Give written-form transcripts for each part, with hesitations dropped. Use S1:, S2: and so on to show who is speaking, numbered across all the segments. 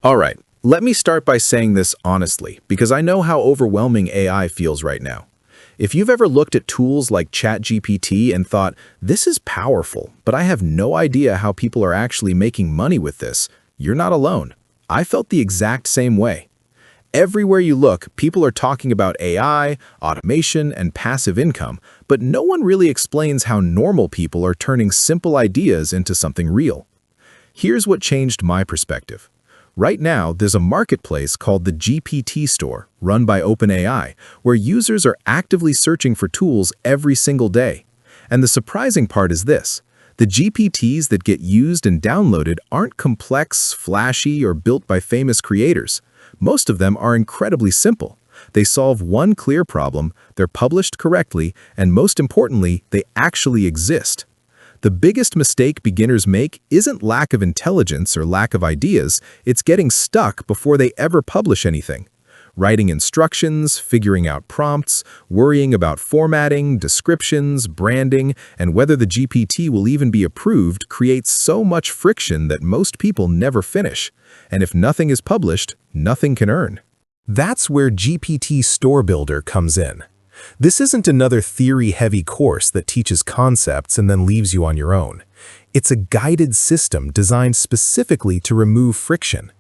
S1: All right, let me start by saying this honestly, because I know how overwhelming AI feels right now. If you've ever looked at tools like ChatGPT and thought, this is powerful, but I have no idea how people are actually making money with this, you're not alone. I felt the exact same way. Everywhere you look, people are talking about AI, automation, and passive income, but no one really explains how normal people are turning simple ideas into something real. Here's what changed my perspective. Right now, there's a marketplace called the GPT Store, run by OpenAI, where users are actively searching for tools every single day. And the surprising part is this. The GPTs that get used and downloaded aren't complex, flashy, or built by famous creators. Most of them are incredibly simple. They solve one clear problem, they're published correctly, and most importantly, they actually exist. The biggest mistake beginners make isn't lack of intelligence or lack of ideas, it's getting stuck before they ever publish anything. Writing instructions, figuring out prompts, worrying about formatting, descriptions, branding, and whether the GPT will even be approved creates so much friction that most people never finish. And if nothing is published, nothing can earn. That's where GPT Store Builder comes in. This isn't another theory-heavy course that teaches concepts and then leaves you on your own. It's a guided system designed specifically to remove friction.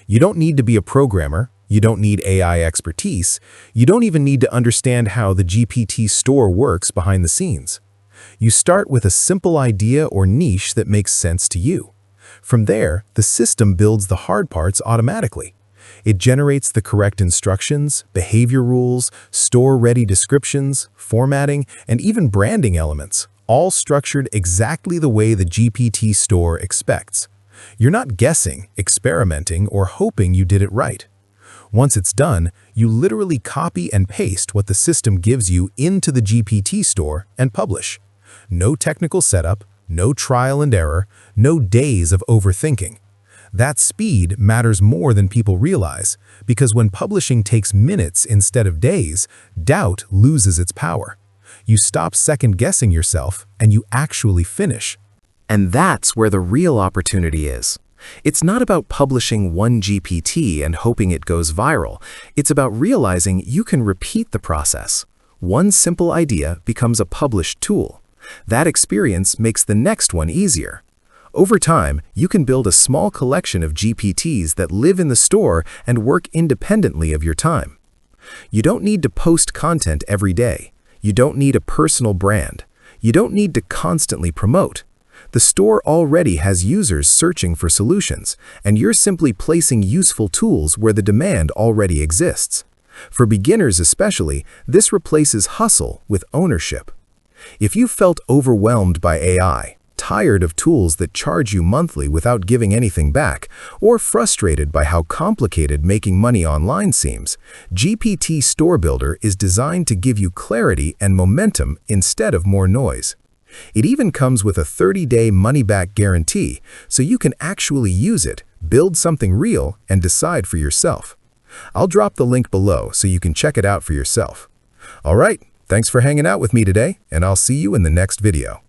S1: You don't need to be a programmer. You don't need AI expertise. You don't even need to understand how the GPT Store works behind the scenes. You start with a simple idea or niche that makes sense to you. From there, the system builds the hard parts automatically. It generates the correct instructions, behavior rules, store-ready descriptions, formatting, and even branding elements, all structured exactly the way the GPT Store expects. You're not guessing, experimenting, or hoping you did it right. Once it's done, you literally copy and paste what the system gives you into the GPT Store and publish. No technical setup, no trial and error, no days of overthinking. That speed matters more than people realize, because when publishing takes minutes instead of days, doubt loses its power. You stop second-guessing yourself, and you actually finish.
S2: And that's where the real opportunity is. It's not about publishing one GPT and hoping it goes viral. It's about realizing you can repeat the process. One simple idea becomes a published tool. That experience makes the next one easier. Over time, you can build a small collection of GPTs that live in the store and work independently of your time. You don't need to post content every day. You don't need a personal brand. You don't need to constantly promote. The store already has users searching for solutions, and you're simply placing useful tools where the demand already exists. For beginners especially, this replaces hustle with ownership. If you felt overwhelmed by AI, tired of tools that charge you monthly without giving anything back, or frustrated by how complicated making money online seems, GPT Store Builder is designed to give you clarity and momentum instead of more noise. It even comes with a 30-day money-back guarantee, so you can actually use it, build something real, and decide for yourself. I'll drop the link below so you can check it out for yourself. All right, thanks for hanging out with me today, and I'll see you in the next video.